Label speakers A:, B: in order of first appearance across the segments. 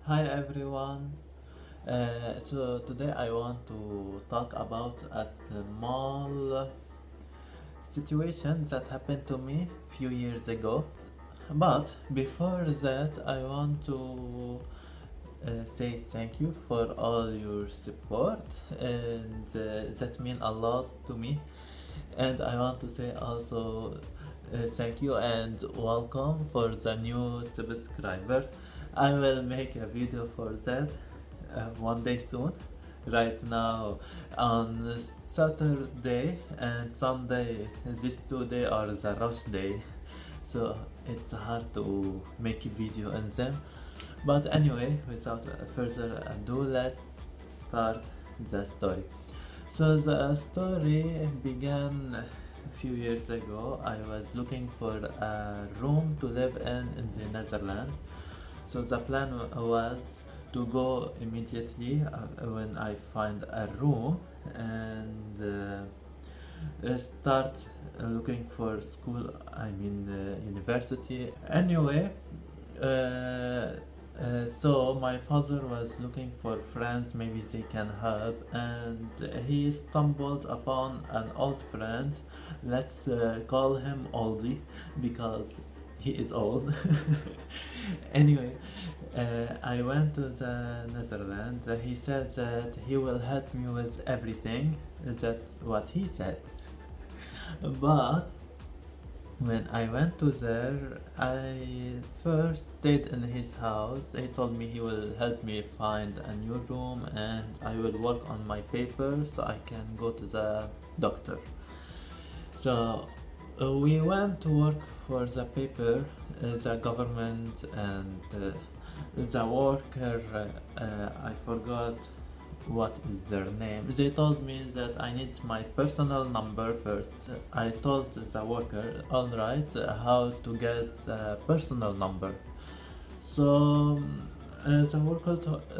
A: Hi everyone. So today I want to talk about a small situation that happened to me few years ago. But before that, I want to say thank you for all your support, and that mean a lot to me. And I want to say also thank you and welcome for the new subscriber. I will make a video for that one day soon. Right now, on Saturday and Sunday, these 2 days are the rush day, so it's hard to make a video on them. But anyway, without further ado, let's start the story. So the story began a few years ago. I was looking for a room to live in the Netherlands. So the plan was to go immediately when I find a room and start looking for school, university. Anyway, so my father was looking for friends, maybe they can help, and he stumbled upon an old friend. Let's call him Oldie because he is old. Anyway, I went to the Netherlands. He said that he will help me with everything. That's what he said. But when I went to there, I first stayed in his house. He told me he will help me find a new room and I will work on my papers so I can go to the doctor. So we went to work for the paper, the government and the worker. I forgot what is their name. They told me that I need my personal number first. I told the worker, alright, how to get the personal number. So the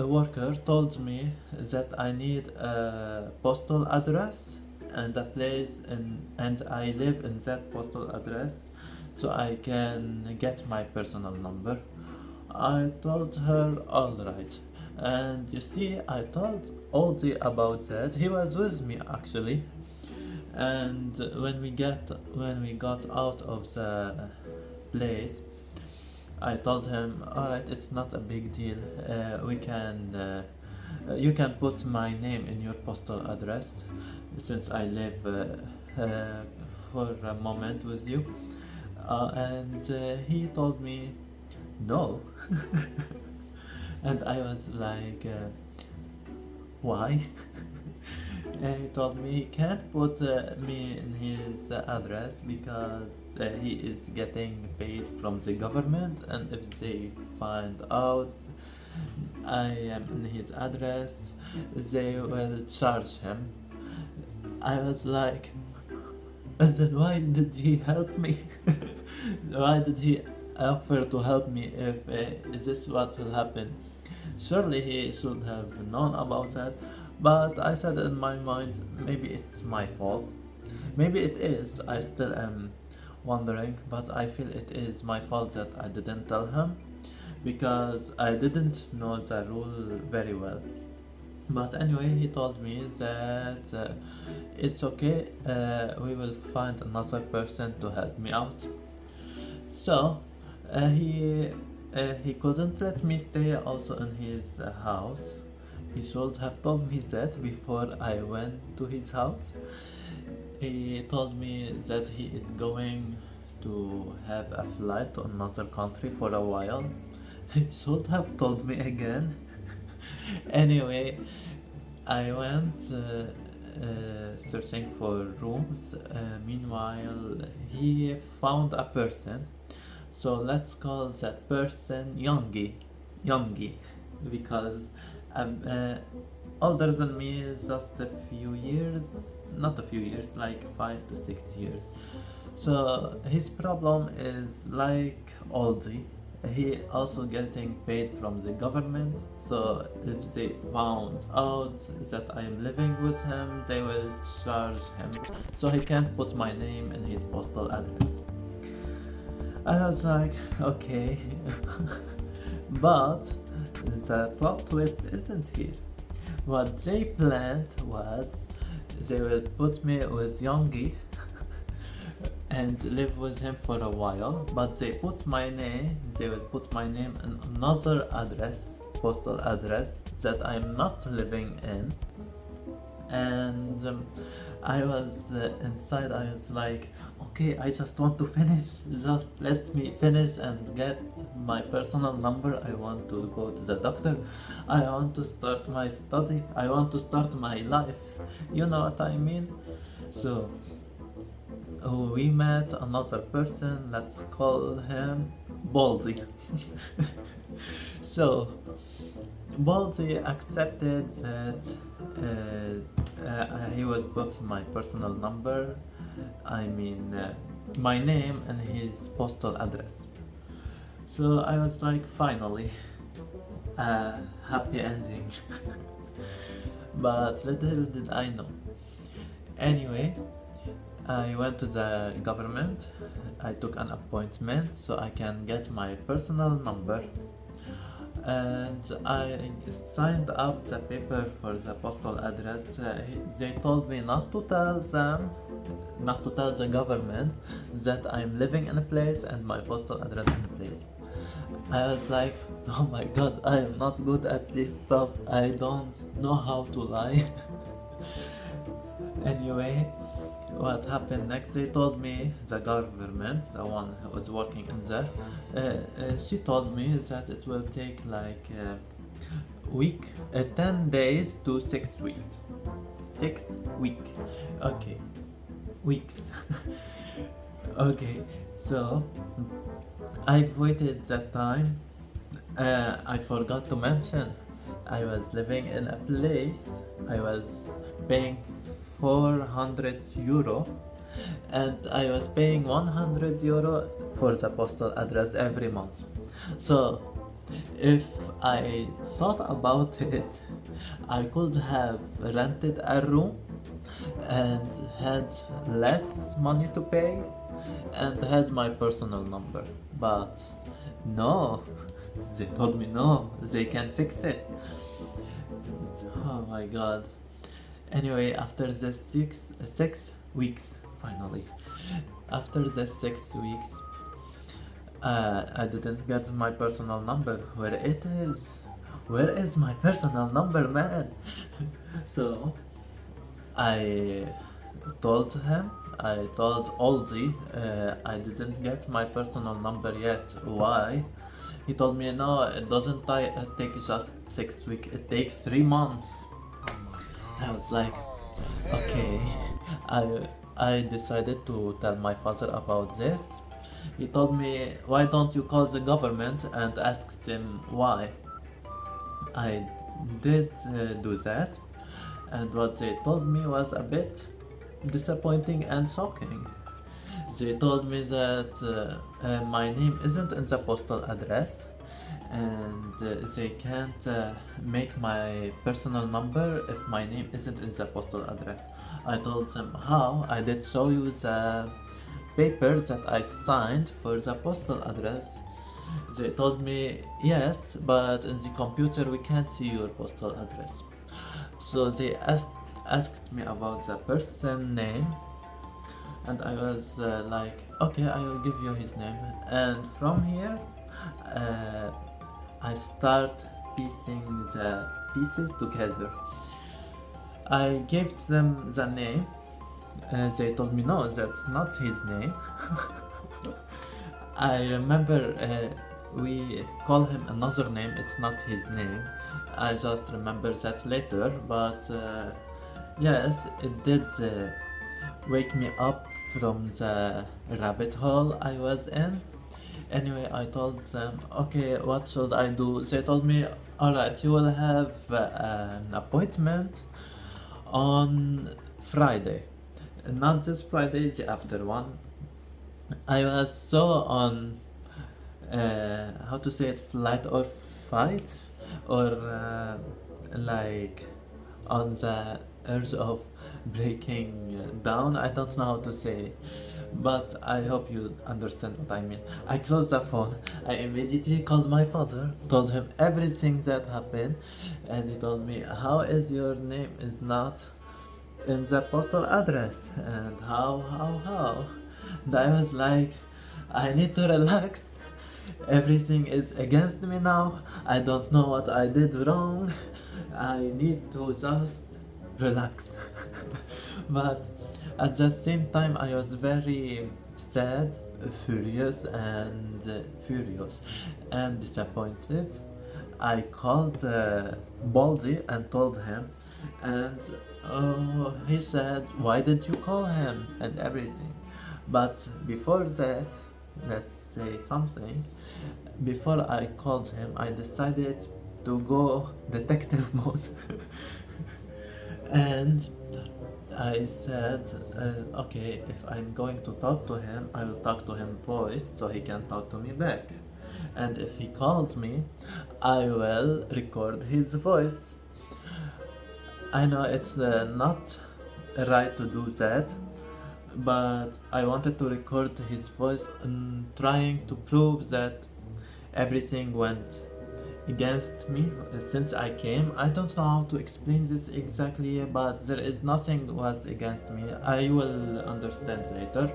A: worker told me that I need a postal address and a place and I live in that postal address so I can get my personal number. I told her alright. And you see, I told Oldie about that. He was with me actually. And when we got out of the place, I told him, alright, it's not a big deal. You can put my name in your postal address since I live for a moment with you. And he told me, no. And I was like, why? And he told me he can't put me in his address because he is getting paid from the government, and if they find out I am in his address, they will charge him. I was like, then why did he help me? Why did he offer to help me if is this what will happen? Surely he should have known about that, but I said in my mind, maybe it's my fault. Maybe it is, I still am wondering, but I feel it is my fault that I didn't tell him because I didn't know the rule very well. But anyway, he told me that it's okay, we will find another person to help me out. So he couldn't let me stay also in his house. He should have told me that before I went to his house. He told me that he is going to have a flight to another country for a while. He should have told me again. Anyway, I went searching for rooms. Meanwhile, he found a person. So let's call that person Youngie, because older than me just a few years, not a few years, like 5 to 6 years. So his problem is like Oldie. He also getting paid from the government, so if they found out that I am living with him, they will charge him. So he can't put my name in his postal address. I was like, okay. But the plot twist isn't here. What they planned was they would put me with Youngie and live with him for a while, but they would put my name in another address, postal address that I'm not living in. And I was inside, I was like, okay, I just want to finish, just let me finish and get my personal number. I want to go to the doctor, I want to start my study, I want to start my life, you know what I mean? So we met another person, let's call him Baldy. So Baldy accepted that he would put my personal number, my name and his postal address. So I was like, finally, a happy ending. But little did I know. Anyway, I went to the government, I took an appointment so I can get my personal number, and I signed up the paper for the postal address. They told me not to tell the government that I'm living in a place and my postal address in a place. I was like, oh my god, I am not good at this stuff, I don't know how to lie. Anyway, what happened next, they told me, the government, the one who was working in there, she told me that it will take like 10 days to 6 weeks. 6 weeks. Okay. Weeks. Okay, so I've waited that time. I forgot to mention, I was living in a place, I was paying 400 euro and I was paying 100 euro for the postal address every month. So if I thought about it, I could have rented a room and had less money to pay and had my personal number, but no, they told me no, they can fix it. Oh my god. Anyway, after the six weeks, finally, after the 6 weeks, I didn't get my personal number. Where it is? Where is my personal number, man? So I told him, I told Aldi, I didn't get my personal number yet. Why? He told me, no, it doesn't take just 6 weeks, it takes 3 months. I was like, okay. I decided to tell my father about this. He told me, why don't you call the government and ask them why? I did do that, and what they told me was a bit disappointing and shocking. They told me that my name isn't in the postal address, and they can't make my personal number if my name isn't in the postal address. I told them how. I did show you the papers that I signed for the postal address. They told me, yes, but in the computer we can't see your postal address. So they asked me about the person name, and I was like, okay, I will give you his name. And from here, I start piecing the pieces together. I gave them the name. They told me, no, that's not his name. I remember we call him another name, it's not his name. I just remember that later, but yes, it did wake me up from the rabbit hole I was in. Anyway, I told them, okay, what should I do? They told me, alright, you will have an appointment on Friday. Not this Friday, the after one. I was so on, how to say it, flight or fight, or like on the urge of breaking down. I don't know how to say, but I hope you understand what I mean. I closed the phone. I immediately called my father, told him everything that happened, and he told me, "How is your name is not in the postal address?" And how? And I was like, I need to relax. Everything is against me now. I don't know what I did wrong. I need to just relax. But at the same time, I was very sad, furious and disappointed. I called Baldy and told him, and he said, "Why did you call him?" and everything. But before that, let's say something. Before I called him, I decided to go detective mode. And I said, okay, if I'm going to talk to him, I will talk to him voice so he can talk to me back. And if he called me, I will record his voice. I know it's not right to do that, but I wanted to record his voice trying to prove that everything went against me since I came. I don't know how to explain this exactly, but there is nothing was against me. I will understand later.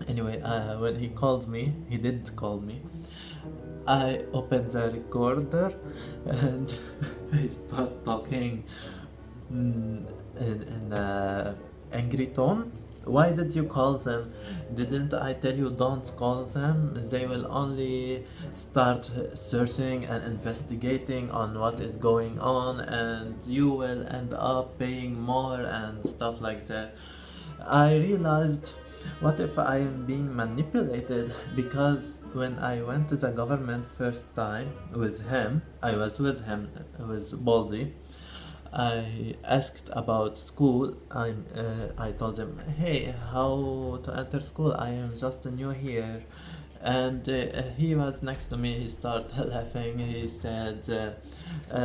A: Anyway, when he called me, he did call me. I opened the recorder and I start talking in a angry tone. "Why did you call them? Didn't I tell you don't call them? They will only start searching and investigating on what is going on, and you will end up paying more and stuff like that." I realized, what if I am being manipulated? Because when I went to the government first time with him, I was with him, with Baldy. I asked about school. I told him, "Hey, how to enter school? I am just new here." And he was next to me. He started laughing. He said,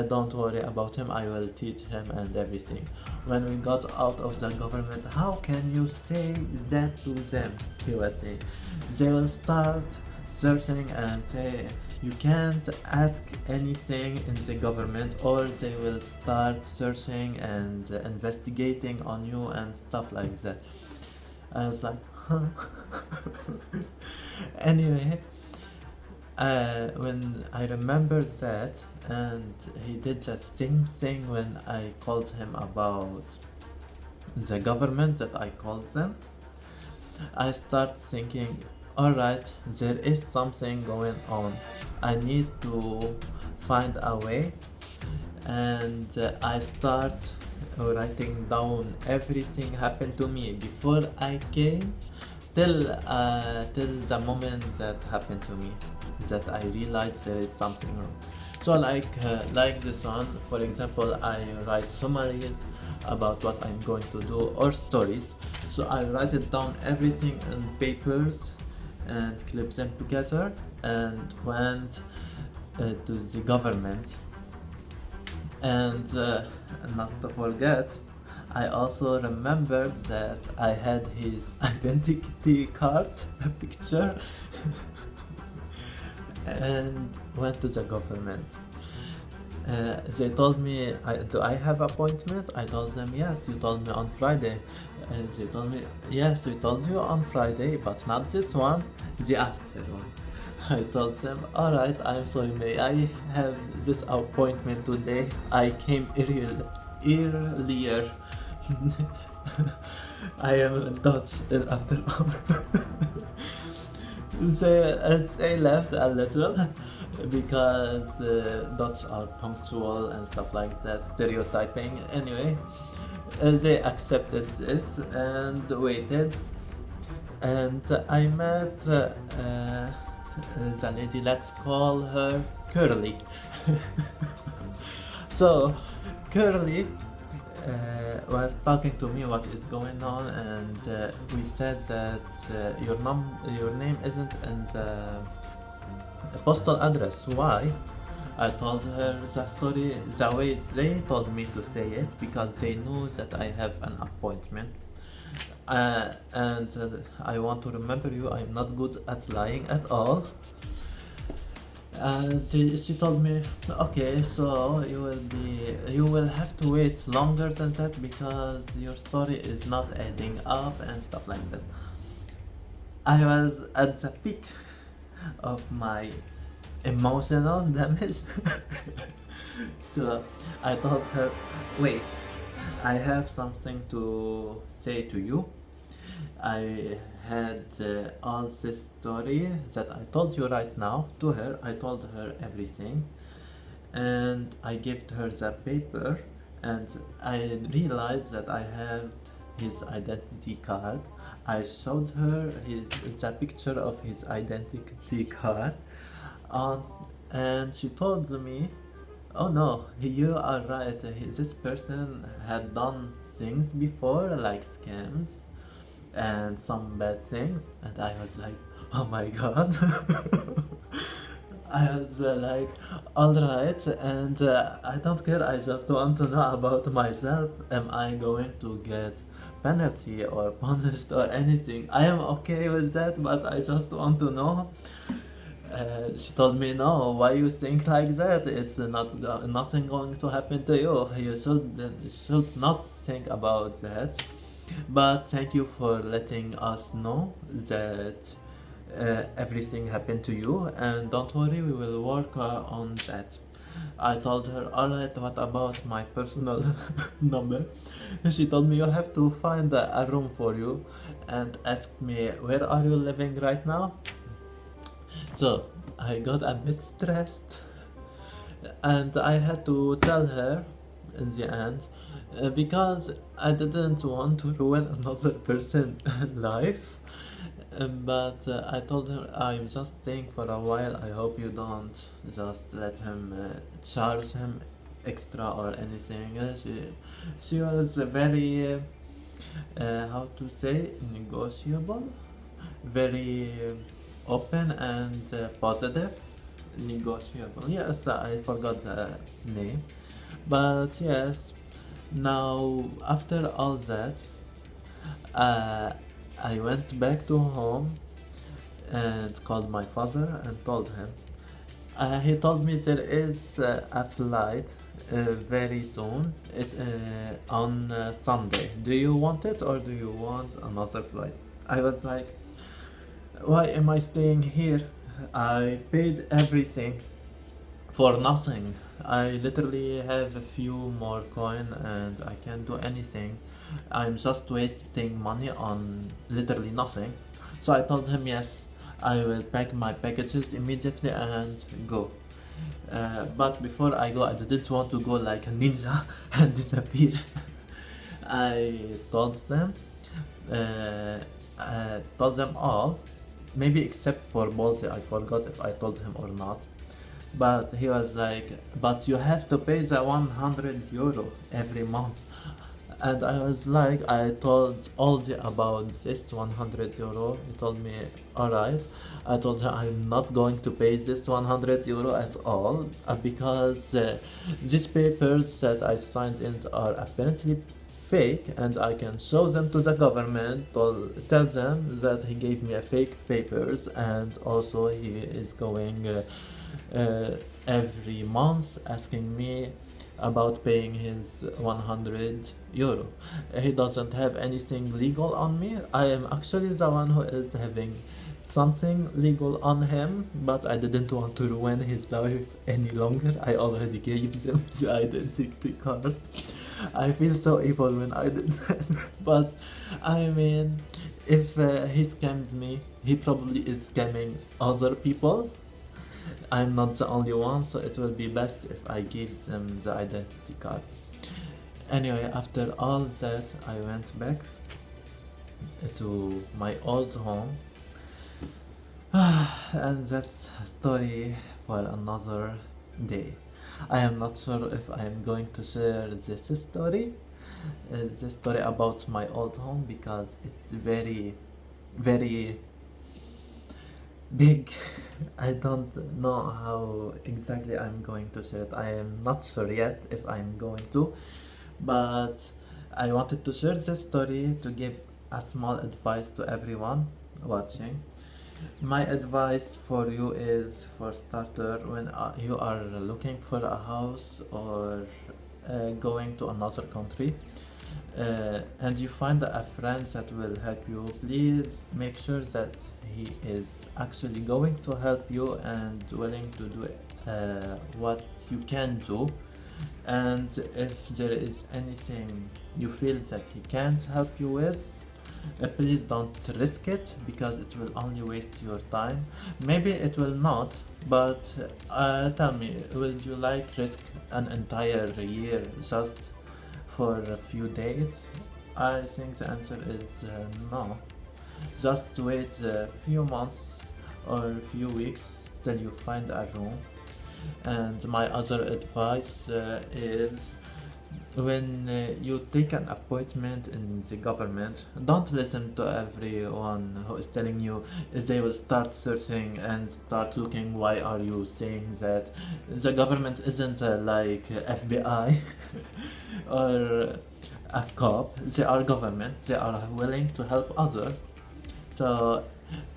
A: "Don't worry about him. I will teach him and everything." When we got out of the government, "How can you say that to them?" he was saying. "They will start searching and say, you can't ask anything in the government, or they will start searching and investigating on you and stuff like that." I was like, huh? Anyway, when I remembered that, and he did the same thing when I called him about the government that I called them, I start thinking, alright, there is something going on. I need to find a way, and I start writing down everything happened to me before I came till the moment that happened to me, that I realized there is something wrong. So like this one, for example, I write summaries about what I'm going to do, or stories. So I write it down everything in papers and clip them together and went to the government. And not to forget, I also remembered that I had his identity card picture and went to the government. They told me, do I have appointment? I told them, yes, you told me on Friday. And they told me, yes, we told you on Friday, but not this one, the after one. I told them, alright, I'm sorry, may I have this appointment today? I came earlier. I am Dutch after all. They laughed a little because Dutch are punctual and stuff like that, stereotyping. Anyway, they accepted this and waited, and I met the lady, let's call her Curly. So Curly was talking to me what is going on, and we said that your name isn't in the postal address. Why? I told her the story the way they told me to say it, because they knew that I have an appointment. and I want to remember you, I'm not good at lying at all. And she told me, okay, so you will have to wait longer than that because your story is not adding up and stuff like that. I was at the peak of my emotional damage. So I told her, wait, I have something to say to you. I had all this story that I told you right now to her. I told her everything, and I gave her the paper, and I realized that I had his identity card. I showed her the picture of his identity card, on, and she told me, "Oh no, you are right. This person had done things before, like scams and some bad things." And I was like, "Oh my god." I was like, alright, and I don't care, I just want to know about myself. Am I going to get penalty or punished or anything? I am okay with that, but I just want to know. She told me, no, why you think like that? It's nothing going to happen to you. You should not think about that. But thank you for letting us know that everything happened to you, and don't worry, we will work on that. I told her, alright, what about my personal number? She told me, you have to find a room for you, and asked me, where are you living right now? So I got a bit stressed, and I had to tell her in the end, because I didn't want to ruin another person's life. But I told her, I'm just staying for a while. I hope you don't just let him charge him extra or anything. She was very how to say, negotiable, very open and positive. Negotiable, yes, I forgot the name, but yes. Now after all that, uh, I went back to home and called my father and told him. He told me there is a flight very soon, on Sunday. Do you want it or do you want another flight? I was like, why am I staying here? I paid everything for nothing. I literally have a few more coin and I can't do anything. I'm just wasting money on literally nothing. So I told him, yes, I will pack my packages immediately and go. But before I go, I didn't want to go like a ninja and disappear. I uh, told them all, maybe except for Balti. I forgot if I told him or not. But he was like, but you have to pay the 100 euro every month. And I was like, I told Aldi about this 100 euro. He told me, alright. I told her I'm not going to pay this 100 euro at all, because these papers that I signed in are apparently fake, and I can show them to the government, tell them that he gave me a fake papers, and also he is going every month asking me about paying his 100 euro. He doesn't have anything legal on me. I am actually the one who is having something legal on him, but I didn't want to ruin his life any longer. I already gave them the identity card. I feel so evil when I did that. But I mean, if he scammed me, he probably is scamming other people. I'm not the only one, so it will be best if I give them the identity card. Anyway, after all that, I went back to my old home. And that's a story for another day. I am not sure if I am going to share this story about my old home, because it's very, very big. I don't know how exactly I'm going to share it. I am not sure yet if I'm going to, but I wanted to share this story to give a small advice to everyone watching. My advice for you is, for starter, when you are looking for a house or going to another country, and you find a friend that will help you, please make sure that he is actually going to help you and willing to do what you can do. And if there is anything you feel that he can't help you with, please don't risk it, because it will only waste your time. Maybe it will not, but tell me, would you like risk an entire year just for a few days? I think the answer is no. Just wait a few months or a few weeks till you find a room. And my other advice is, when you take an appointment in the government, don't listen to everyone who is telling you. They will start searching and start looking. Why are you saying that? The government isn't like FBI or a cop. They are government. They are willing to help others. So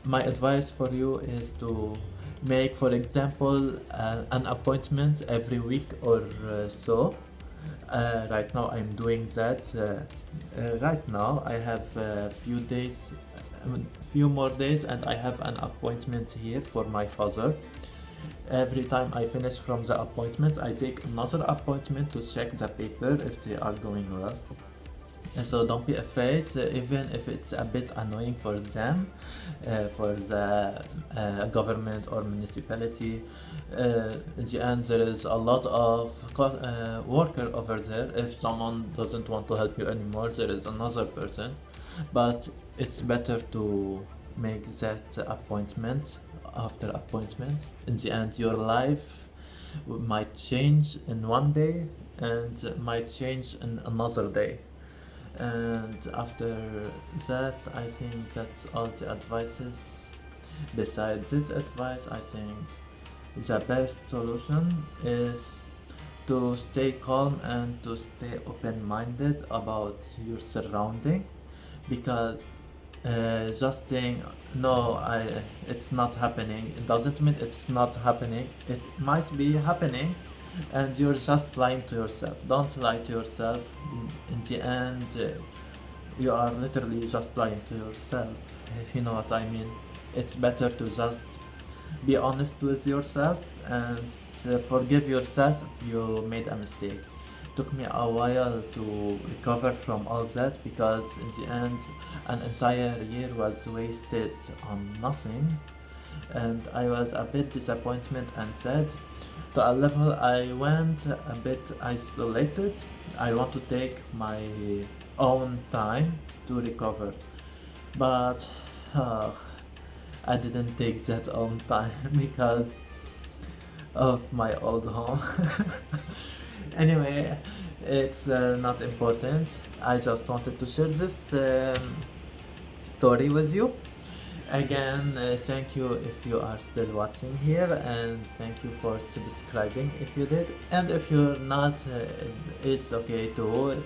A: my advice for you is to make, for example, an appointment every week or so. Right now I'm doing that. Right now I have a few days, few more days, and I have an appointment here for my father. Every time I finish from the appointment, I take another appointment to check the paper if they are going well. And so don't be afraid, even if it's a bit annoying for them, for the government or municipality. In the end, there is a lot of worker over there. If someone doesn't want to help you anymore, there is another person. But it's better to make that appointment after appointment. In the end, your life might change in one day and might change in another day. And after that, I think that's all the advices. Besides this advice, I think the best solution is to stay calm and to stay open-minded about your surrounding, because just saying no, it's not happening, it doesn't mean it's not happening. It might be happening, and you're just lying to yourself. Don't lie to yourself. In the end, you are literally just lying to yourself, if you know what I mean. It's better to just be honest with yourself and forgive yourself if you made a mistake. It took me a while to recover from all that, because in the end an entire year was wasted on nothing, and I was a bit disappointed and sad. To a level I went a bit isolated. I want to take my own time to recover, but I didn't take that own time because of my old home. Anyway, it's not important. I just wanted to share this story with you. Again, thank you if you are still watching here, and thank you for subscribing if you did. And if you're not, it's okay too.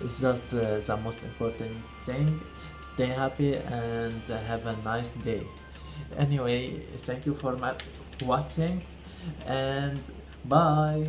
A: It's just the most important thing. Stay happy and have a nice day. Anyway, thank you for watching, and bye.